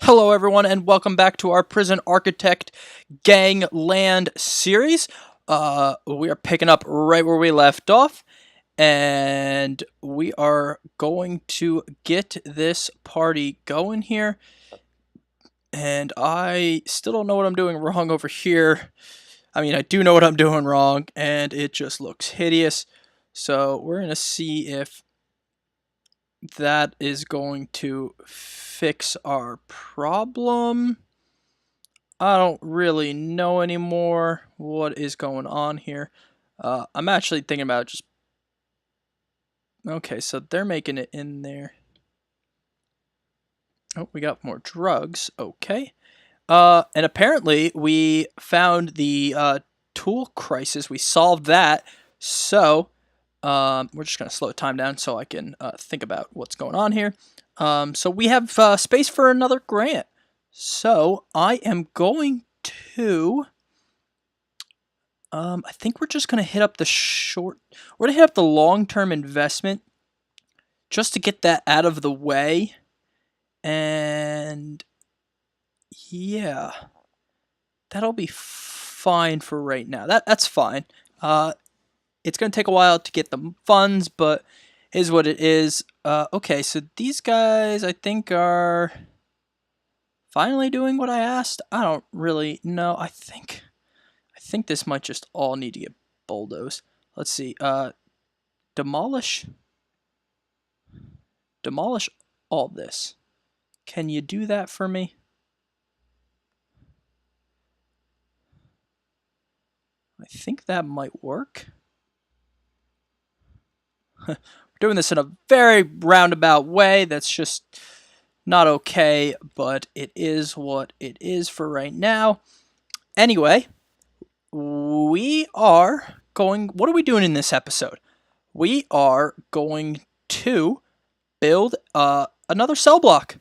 Hello, everyone, and welcome back to our Prison Architect Gangland series. We are picking up right where we left off, and we are going to get this party going here. And I still don't know what I'm doing wrong over here. I mean, I do know what I'm doing wrong, and it just looks hideous. So we're going to see if that is going to fix our problem. I don't really know anymore what is going on here. I'm actually thinking about just... Okay, so they're making it in there. Oh, we got more drugs. Okay. And apparently we found the tool crisis. We solved that. So we're just going to slow time down so I can think about what's going on here. So we have space for another grant. So I am going to... I think we're just gonna hit up we're gonna hit up the long-term investment just to get that out of the way. And yeah, that'll be fine for right now. That's fine. It's gonna take a while to get the funds, but is what it is. Okay, so these guys I think are finally doing what I asked. I don't really know. I think this might just all need to get bulldozed. Let's see. Demolish all this. Can you do that for me? I think that might work. We're doing this in a very roundabout way. That's just not okay, but it is what it is for right now. Anyway, we are going... What are we doing in this episode? We are going to build another cell block.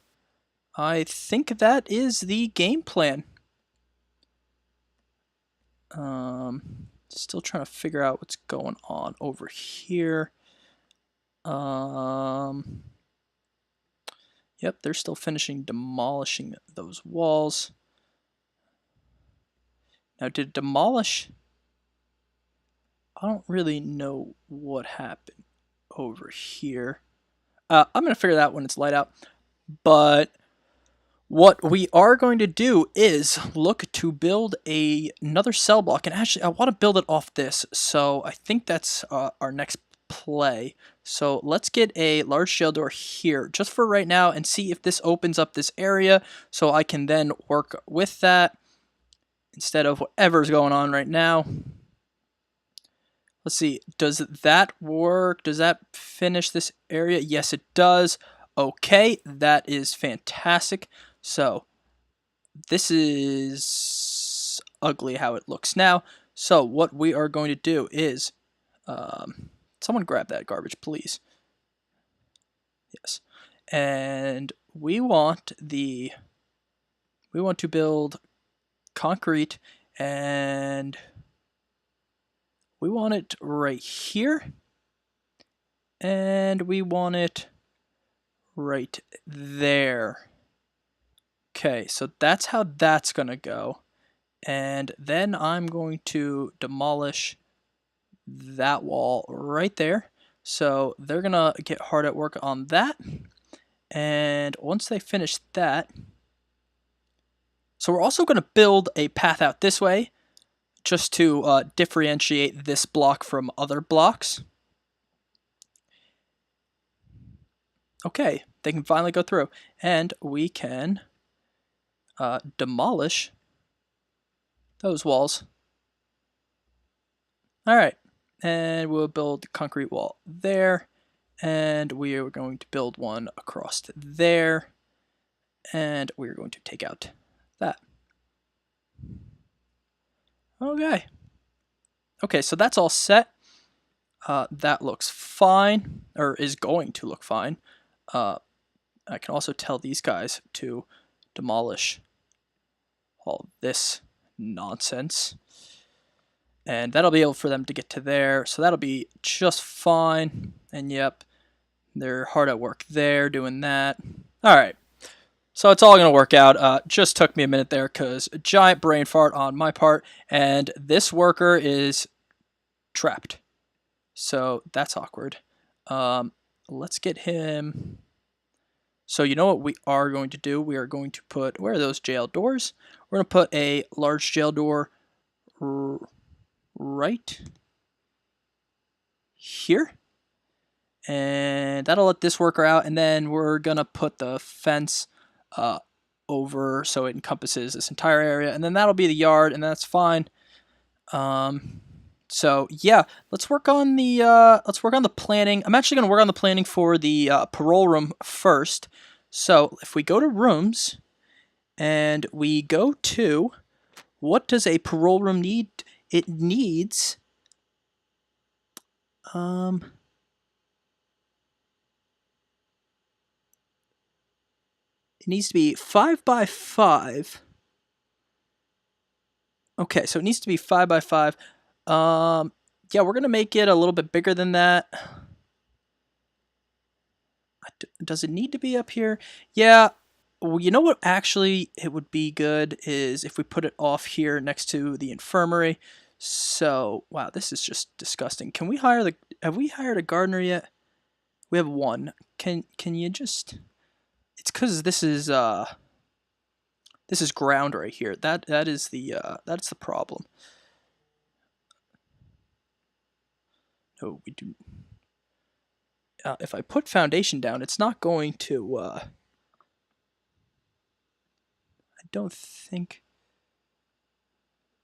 I think that is the game plan. Still trying to figure out what's going on over here. Yep, they're still finishing demolishing those walls. Now, to demolish... I don't really know what happened over here. I'm going to figure that out when it's light out. But what we are going to do is look to build another cell block. And actually, I want to build it off this. So I think that's our next play. So let's get a large jail door here just for right now and see if this opens up this area so I can then work with that instead of whatever's going on right now. Let's see, does that work? Does that finish this area? Yes, it does. Okay, that is fantastic. So, this is ugly how it looks now. So, what we are going to do is... someone grab that garbage, please. Yes. And we want to build concrete, and... we want it right here, and we want it right there. Okay, so that's how that's going to go. And then I'm going to demolish that wall right there. So they're going to get hard at work on that. And once they finish that... So we're also going to build a path out this way, just to differentiate this block from other blocks. Okay, they can finally go through. And we can demolish those walls. Alright, and we'll build the concrete wall there. And we are going to build one across there. And we're going to take out that. Okay. Okay, so that's all set. That looks fine, or is going to look fine. I can also tell these guys to demolish all this nonsense. And that'll be able for them to get to there, so that'll be just fine. And yep, they're hard at work there doing that. Alright. So it's all going to work out. Just took me a minute there because a giant brain fart on my part, and this worker is trapped. So that's awkward. Let's get him. So you know what we are going to do? We are going to put, where are those jail doors? We're going to put a large jail door right here. And that'll let this worker out. And then we're going to put the fence over so it encompasses this entire area. And then that'll be the yard, and that's fine. So yeah, let's work on the planning. I'm actually going to work on the planning for the parole room first. So if we go to rooms and we go to, what does a parole room need? It needs it needs to be 5 by 5. Okay, so it needs to be 5 by 5. Yeah, we're gonna make it a little bit bigger than that. Does it need to be up here? Yeah. Well, you know what? Actually, it would be good is if we put it off here next to the infirmary. So, wow, this is just disgusting. Can we hire the? Have we hired a gardener yet? We have one. Can you just? It's because this is ground right here. That is the that's the problem. No, we do. If I put foundation down, it's not going to. I don't think.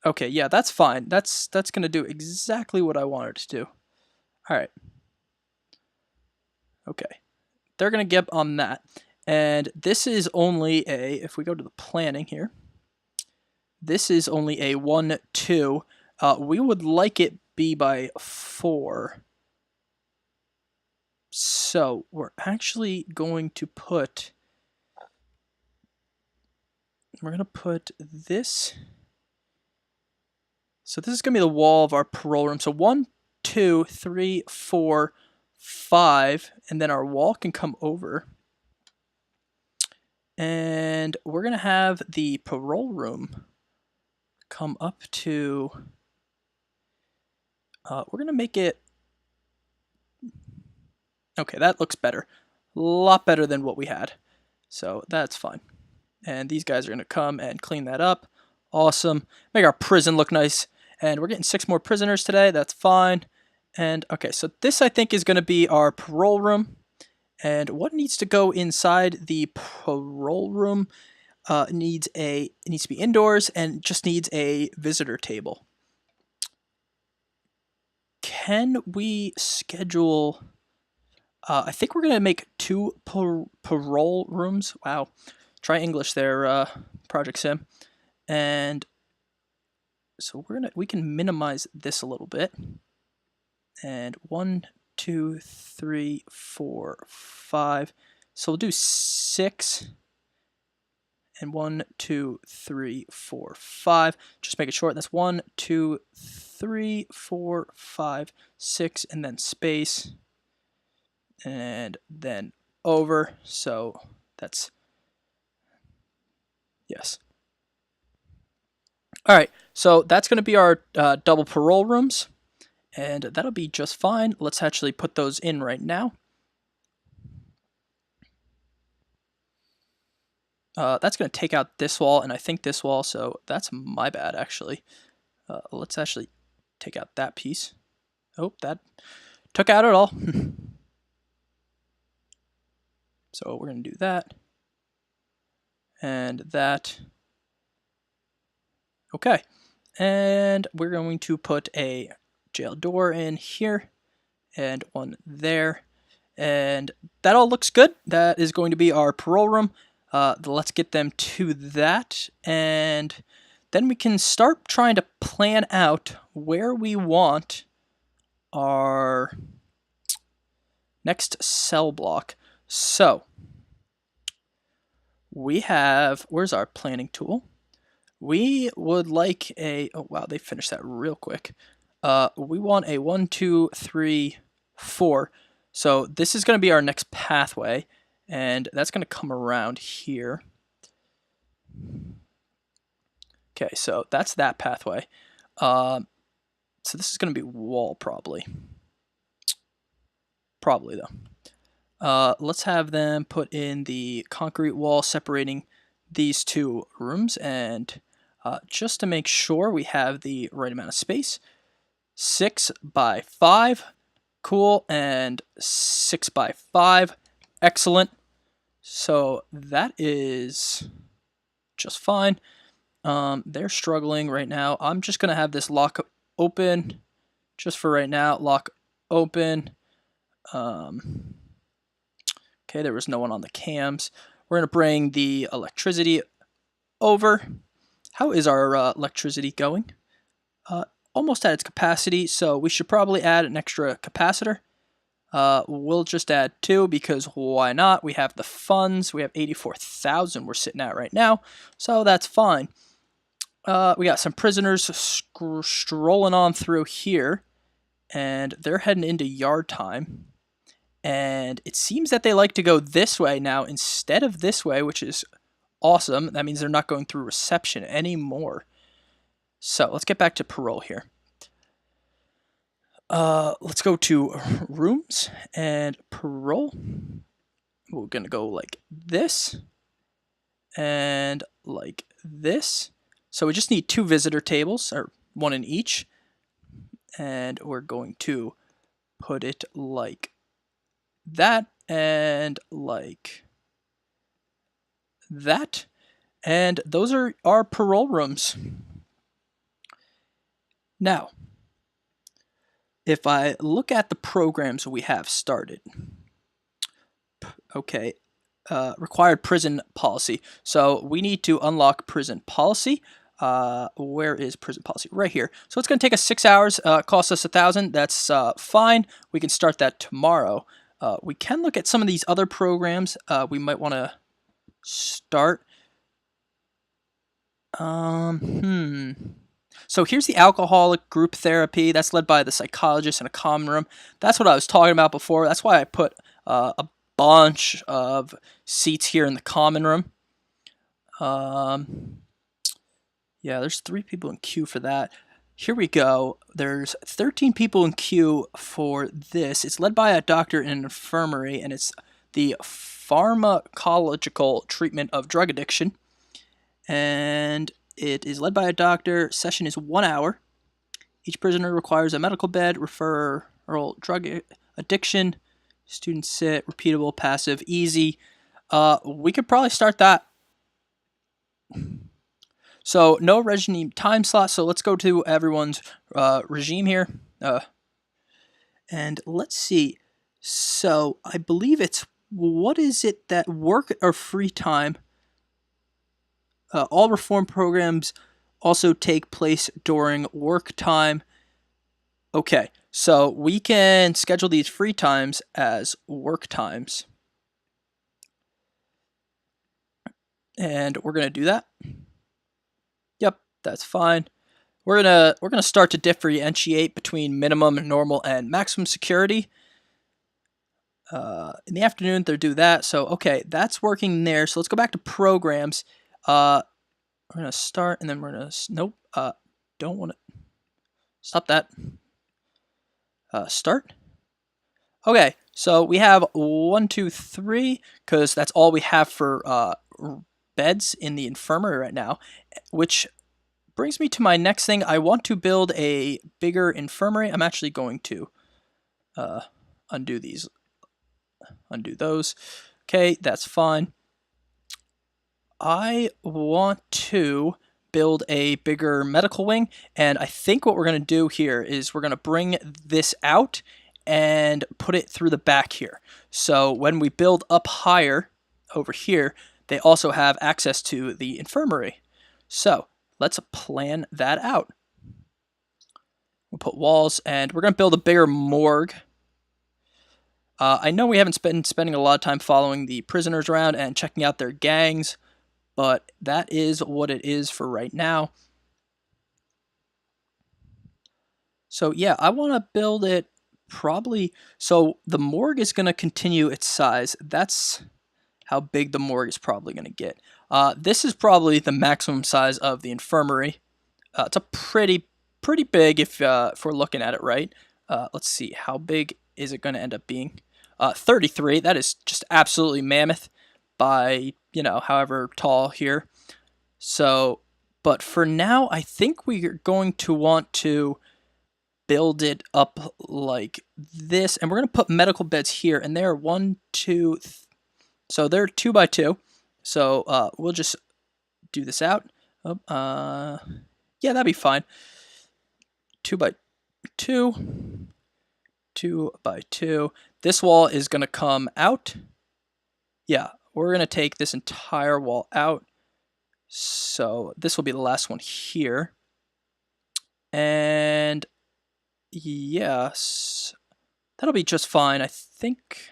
Okay, yeah, that's fine. That's gonna do exactly what I wanted to do. All right. Okay, they're gonna get on that, and this is only a. If we go to the planning here, this is only a 1-2. We would like it be by 4. So we're actually going to put. We're gonna put this. So this is gonna be the wall of our parole room. So 1, 2, 3, 4, 5, and then our wall can come over. And we're gonna have the parole room come up to. We're gonna make it. Okay, that looks better. A lot better than what we had. So that's fine. And these guys are gonna come and clean that up. Awesome. Make our prison look nice. And we're getting 6 more prisoners today. That's fine. And okay, so this I think is going to be our parole room. And what needs to go inside the parole room needs it needs to be indoors and just needs a visitor table. Can we schedule? I think we're going to make 2 parole rooms. Wow, try English there, Project Sim. And so we can minimize this a little bit. And 1, 2, 3, 4, 5. So we'll do 6. And 1, 2, 3, 4, 5. Just make it short. That's 1, 2, 3, 4, 5, 6, and then space. And then over. So that's. Yes. All right. So that's going to be our double parole rooms. And that'll be just fine. Let's actually put those in right now. That's going to take out this wall, and I think this wall, so that's my bad, actually. Let's actually take out that piece. Oh, that took out it all. So we're going to do that. And that. Okay. And we're going to put a jail door in here and one there, and that all looks good. That is going to be our parole room. Let's get them to that, and then we can start trying to plan out where we want our next cell block. So we have, where's our planning tool? We would like a, oh wow, they finished that real quick. We want a 1, 2, 3, 4. So this is going to be our next pathway, and that's going to come around here. Okay, so that's that pathway. So this is going to be wall probably. Probably though. Let's have them put in the concrete wall separating these two rooms, and just to make sure we have the right amount of space, 6 by 5, cool, and 6 by 5, excellent. So that is just fine. They're struggling right now. I'm just gonna have this lock open, just for right now. Lock open. Okay, there was no one on the cams. We're gonna bring the electricity over. How is our electricity going? Almost at its capacity, so we should probably add an extra capacitor. We'll just add 2 because why not? We have the funds. We have 84,000 we're sitting at right now, so that's fine. We got some prisoners strolling on through here, and they're heading into yard time. And it seems that they like to go this way now instead of this way, which is awesome. That means they're not going through reception anymore. So let's get back to parole here. Let's go to rooms and parole. We're gonna go like this and like this. So we just need 2 visitor tables, or 1 in each, and we're going to put it like that and like that, and those are our parole rooms. Now, if I look at the programs we have started, okay, required prison policy. So we need to unlock prison policy. Where is prison policy? Right here. So it's going to take us 6 hours. Cost us 1,000. That's fine. We can start that tomorrow. We can look at some of these other programs we might want to start. So here's the alcoholic group therapy. That's led by the psychologist in a common room. That's what I was talking about before. That's why I put a bunch of seats here in the common room. Yeah, there's 3 people in queue for that. Here we go. There's 13 people in queue for this. It's led by a doctor in an infirmary, and it's the pharmacological treatment of drug addiction. And it is led by a doctor. Session is 1 hour. Each prisoner requires a medical bed, referral, drug addiction, student sit, repeatable, passive, easy. We could probably start that. So no regime time slot. So let's go to everyone's regime here. And let's see. So I believe it's, what is it that work or free time? All reform programs also take place during work time. Okay, so we can schedule these free times as work times. And we're going to do that. Yep, that's fine. We're gonna start to differentiate between minimum, normal, and maximum security. In the afternoon, they'll do that. So okay, that's working there. So let's go back to programs. We're gonna start, and then we're gonna nope. Don't want to stop that. Start. Okay, so we have 1, 2, 3, because that's all we have for beds in the infirmary right now, which brings me to my next thing. I want to build a bigger infirmary. I'm actually going to undo these. Undo those. Okay, that's fine. I want to build a bigger medical wing, and I think what we're going to do here is we're going to bring this out and put it through the back here. So when we build up higher over here, they also have access to the infirmary. So let's plan that out. We'll put walls, and we're going to build a bigger morgue. I know we haven't been spending a lot of time following the prisoners around and checking out their gangs, but that is what it is for right now. So yeah, I want to build it probably, so the morgue is going to continue its size. That's how big the morgue is probably going to get. This is probably the maximum size of the infirmary. It's a pretty big if we're looking at it right. Let's see, how big is it going to end up being? 33. That is just absolutely mammoth by, however tall here. So, but for now, I think we're going to want to build it up like this, and we're going to put medical beds here, and they're one, two, so they're 2 by 2. So we'll just do this out. Oh, yeah, that'd be fine. 2 by 2, 2 by 2. This wall is going to come out. Yeah, we're going to take this entire wall out. So this will be the last one here. And yes, that'll be just fine. I think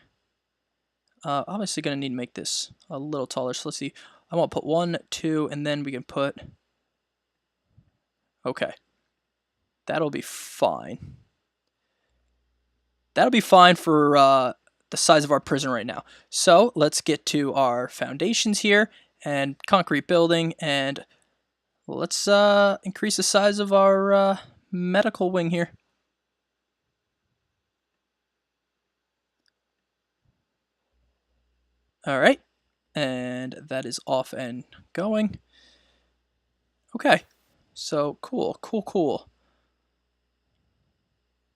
obviously going to need to make this a little taller. So let's see. I want to put 1, 2, and then we can put... Okay. That'll be fine. That'll be fine for the size of our prison right now. So let's get to our foundations here and concrete building, and let's increase the size of our medical wing here. All right, and that is off and going. Okay, so cool.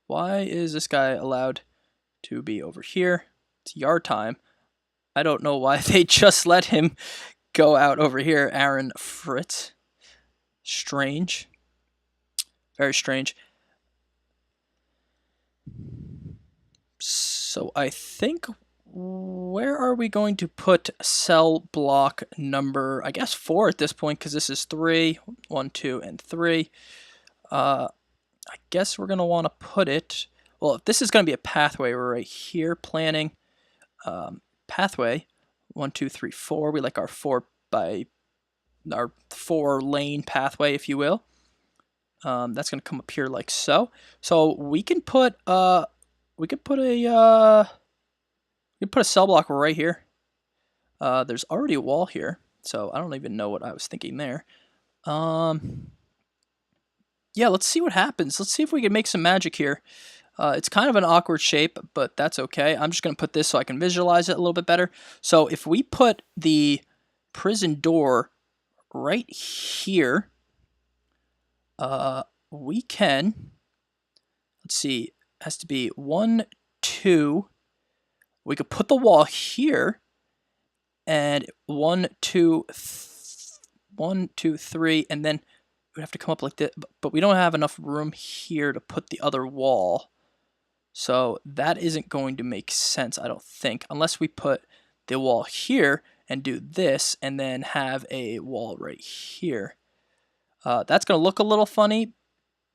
Why is this guy allowed to be over here? It's yard time. I don't know why they just let him go out over here. Aaron Fritz. Strange. Very strange. So I think, where are we going to put cell block number, I guess 4 at this point, because this is 3. 1, 2, and 3. I guess we're going to want to put it, well, if this is going to be a pathway, we're right here planning pathway 1, 2, 3, 4. We like our 4-lane pathway, if you will. That's going to come up here like so. So we can put a cell block right here. There's already a wall here, so I don't even know what I was thinking there. Yeah, let's see what happens. Let's see if we can make some magic here. It's kind of an awkward shape, but that's okay. I'm just going to put this so I can visualize it a little bit better. So if we put the prison door right here, we can, let's see, it has to be 1, 2. We could put the wall here, and 1, 2, 3, and then we'd have to come up like this, but we don't have enough room here to put the other wall. So that isn't going to make sense, I don't think, unless we put the wall here and do this and then have a wall right here. That's going to look a little funny,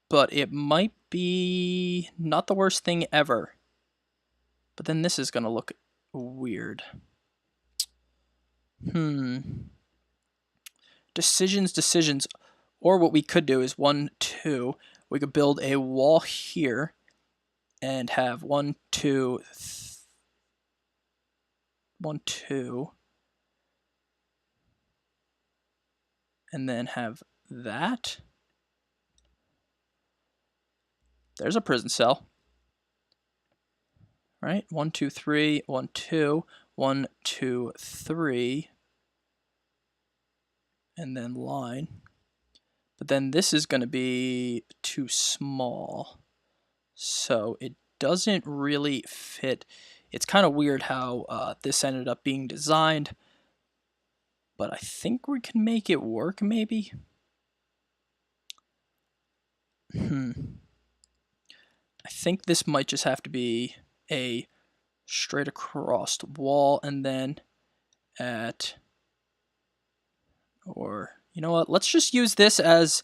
but it might be not the worst thing ever. But then this is going to look weird. Decisions. Or what we could do is 1, 2. We could build a wall here and have 1, 2, 1, 2, and then have that. There's a prison cell. Right? 1, 2, 3, 1, 2, 1, 2, 3, and then line. But then this is going to be too small, so it doesn't really fit. It's kind of weird how this ended up being designed, but I think we can make it work, maybe. I think this might just have to be a straight across wall, and then or you know what, let's just use this as,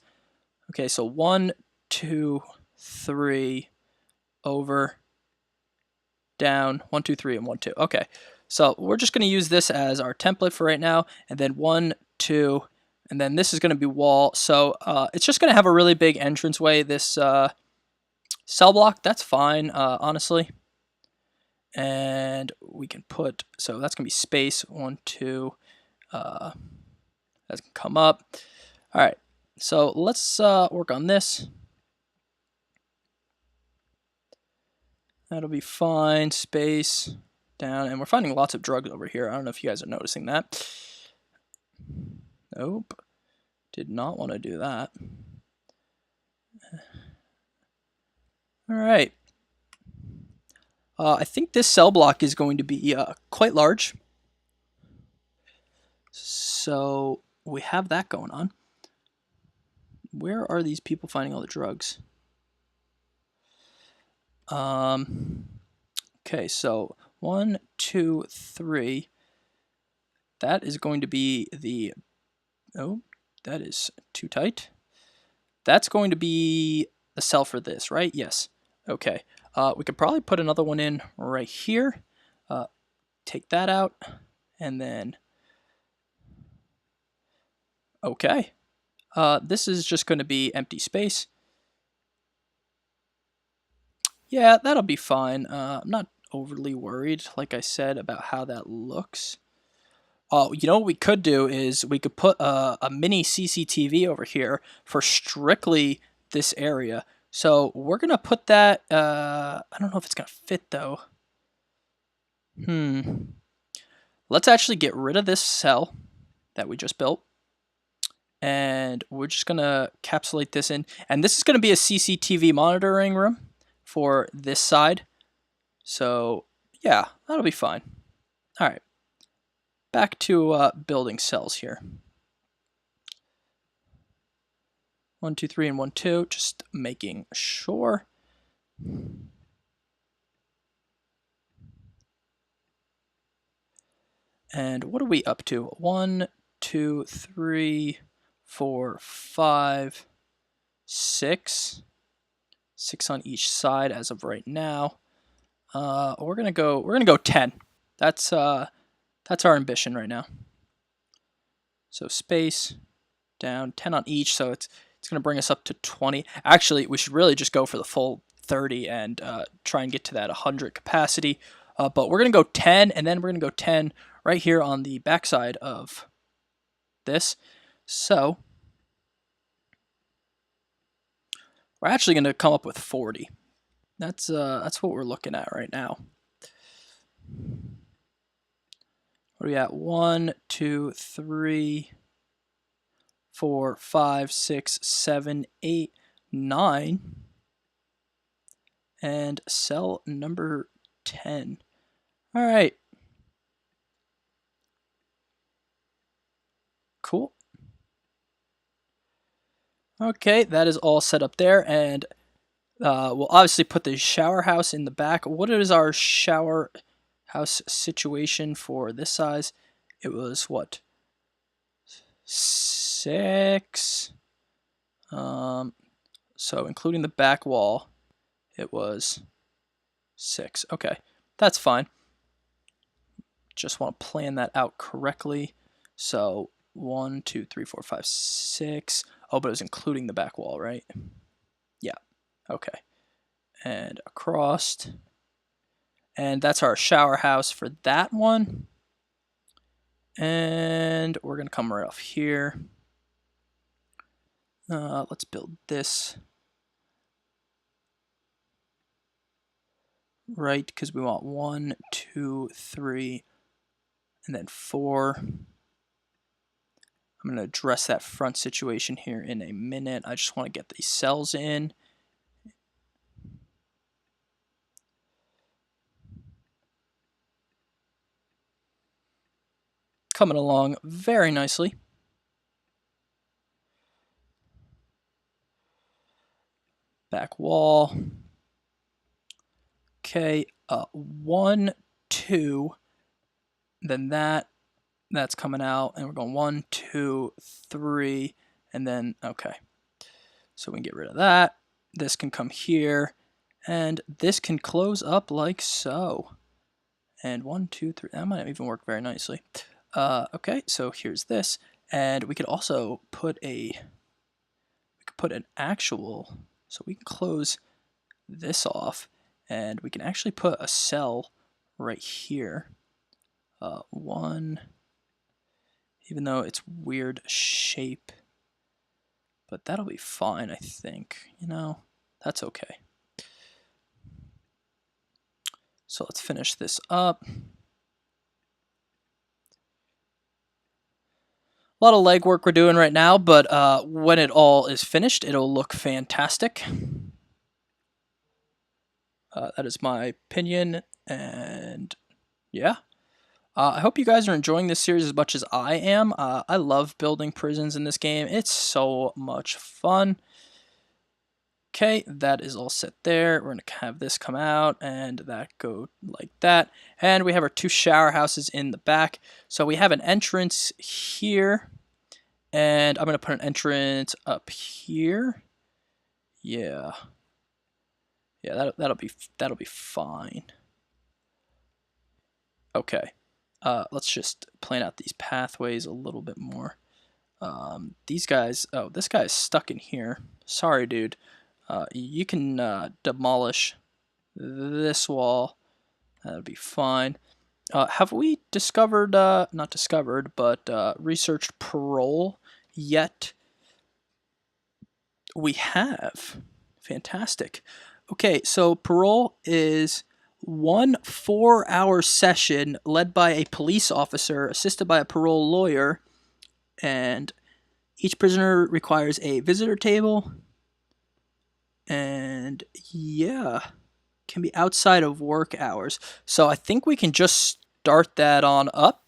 okay, so 1, 2, 3, over, down, 1, 2, 3, and 1, 2. Okay, so we're just going to use this as our template for right now, and then 1, 2, and then this is going to be wall. So it's just going to have a really big entranceway, this cell block. That's fine, honestly. And we can put, so that's going to be space, 1, 2, That can come up. All right, so let's work on this. That'll be fine. Space down, and we're finding lots of drugs over here. I don't know if you guys are noticing that. Nope, did not want to do that. All right. I think this cell block is going to be quite large. So we have that going on. Where are these people finding all the drugs? Okay, so 1, 2, 3. That is going to be the... Oh, that is too tight. That's going to be the cell for this, right? Yes. Okay. We could probably put another one in right here. Take that out, and then... Okay. This is just going to be empty space. Yeah, that'll be fine. I'm not overly worried, like I said, about how that looks. Oh, you know what we could do is we could put a mini CCTV over here for strictly this area. So we're going to put that, I don't know if it's going to fit though. Let's actually get rid of this cell that we just built. And we're just going to encapsulate this in. And this is going to be a CCTV monitoring room for this side. So yeah, that'll be fine. All right. Back to building cells here. 1, 2, 3, and 1, 2. Just making sure. And what are we up to? 1, 2, 3, 4, 5, 6. 6 on each side as of right now. We're gonna go 10. That's our ambition right now. So space down 10 on each, so it's gonna bring us up to 20. Actually, we should really just go for the full 30 and try and get to that 100 capacity. But we're gonna go 10, and then we're gonna go 10 right here on the backside of this. So we're actually gonna come up with 40. That's what we're looking at right now. What are we at? 1, 2, 3, 4, 5, 6, 7, 8, 9. And cell number 10. All right. Cool. Okay, that is all set up there, and we'll obviously put the shower house in the back. What is our shower house situation for this size? It was what? 6. So including the back wall, it was 6. Okay, that's fine. Just want to plan that out correctly. So 1, 2, 3, 4, 5, 6. Oh, but it was including the back wall, right? Yeah. Okay. And across. And that's our shower house for that one. And we're going to come right off here. Let's build this. Right, because we want 1, 2, 3, and then 4. I'm going to address that front situation here in a minute. I just want to get these cells in. Coming along very nicely. Back wall. Okay, 1, 2, then that's coming out, and we're going 1, 2, 3, and then, okay. So we can get rid of that. This can come here, and this can close up like so. And 1, 2, 3, that might even work very nicely. Okay, so here's this, and we could also put an actual, so we can close this off, and we can actually put a cell right here. 1 even though it's weird shape. But that'll be fine, I think. You know, that's okay. So let's finish this up. A lot of legwork we're doing right now, but when it all is finished, it'll look fantastic. That is my opinion, and yeah. I hope you guys are enjoying this series as much as I am. I love building prisons in this game. It's so much fun. Okay, that is all set there. We're going to have this come out and that go like that. And we have our 2 shower houses in the back. So we have an entrance here. And I'm going to put an entrance up here. Yeah. Yeah, that'll be fine. Okay. Let's just plan out these pathways a little bit more. These guys, oh, this guy's stuck in here. Sorry, dude. You can demolish this wall. That'd be fine. Have we discovered, not discovered, but researched parole yet? We have. Fantastic. Okay, so parole is 1 4-hour session led by a police officer, assisted by a parole lawyer, and each prisoner requires a visitor table. And yeah, can be outside of work hours. So I think we can just start that on up.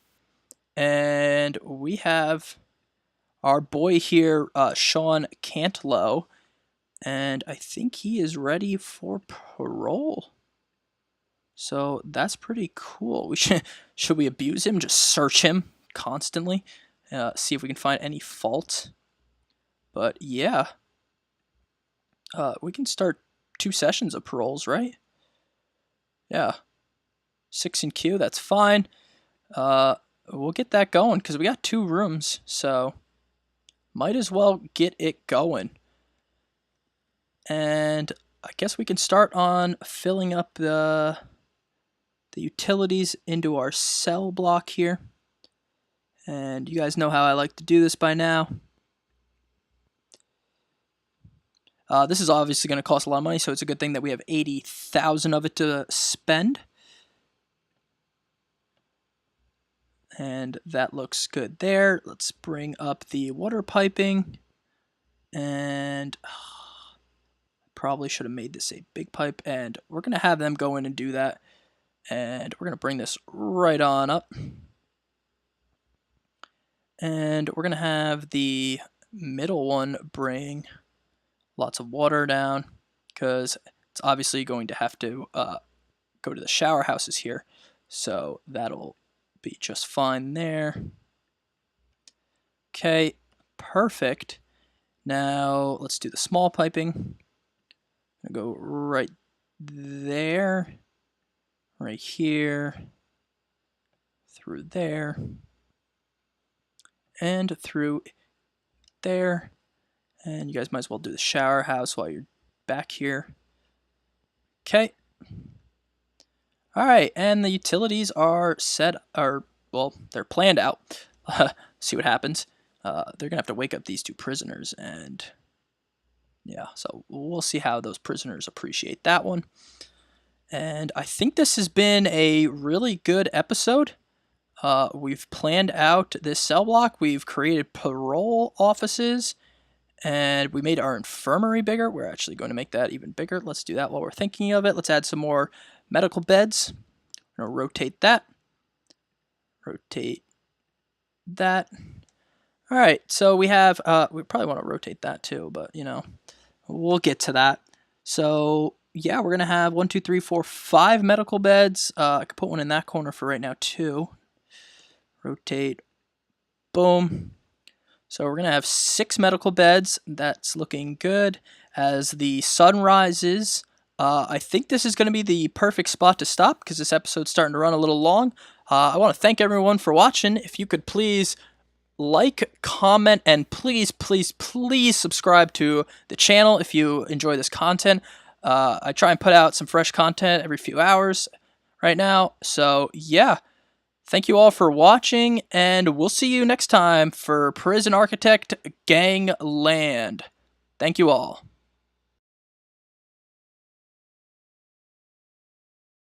And we have our boy here, Sean Cantlow, and I think he is ready for parole. So that's pretty cool. We should we abuse him? Just search him constantly, see if we can find any faults. But yeah, we can start 2 sessions of paroles, right? Yeah, 6 in queue. That's fine. We'll get that going because we got 2 rooms, so might as well get it going. And I guess we can start on filling up the utilities into our cell block here. And you guys know how I like to do this by now. This is obviously going to cost a lot of money, so it's a good thing that we have 80,000 of it to spend. And that looks good there. Let's bring up the water piping. And probably should have made this a big pipe. And we're going to have them go in and do that. And we're going to bring this right on up. And we're going to have the middle one bring lots of water down, because it's obviously going to have to go to the shower houses here. So that'll be just fine there. Okay, perfect. Now let's do the small piping. I'm gonna go right there, right here, through there, and through there. And you guys might as well do the shower house while you're back here. Okay. All right, and the utilities are set, well, they're planned out. See what happens. They're gonna have to wake up these 2 prisoners, and yeah, so we'll see how those prisoners appreciate that one. And I think this has been a really good episode. We've planned out this cell block. We've created parole offices. And we made our infirmary bigger. We're actually going to make that even bigger. Let's do that while we're thinking of it. Let's add some more medical beds. I'm going to rotate that. Rotate that. All right, so we have, we probably want to rotate that too, but, you know, we'll get to that. So, yeah, we're going to have 1, 2, 3, 4, 5 medical beds. I could put one in that corner for right now too. Rotate. Boom. So we're going to have 6 medical beds. That's looking good. As the sun rises, I think this is going to be the perfect spot to stop because this episode's starting to run a little long. I want to thank everyone for watching. If you could please like, comment, and please, please, please subscribe to the channel if you enjoy this content. I try and put out some fresh content every few hours right now. So, yeah. Thank you all for watching, and we'll see you next time for Prison Architect Gangland. Thank you all.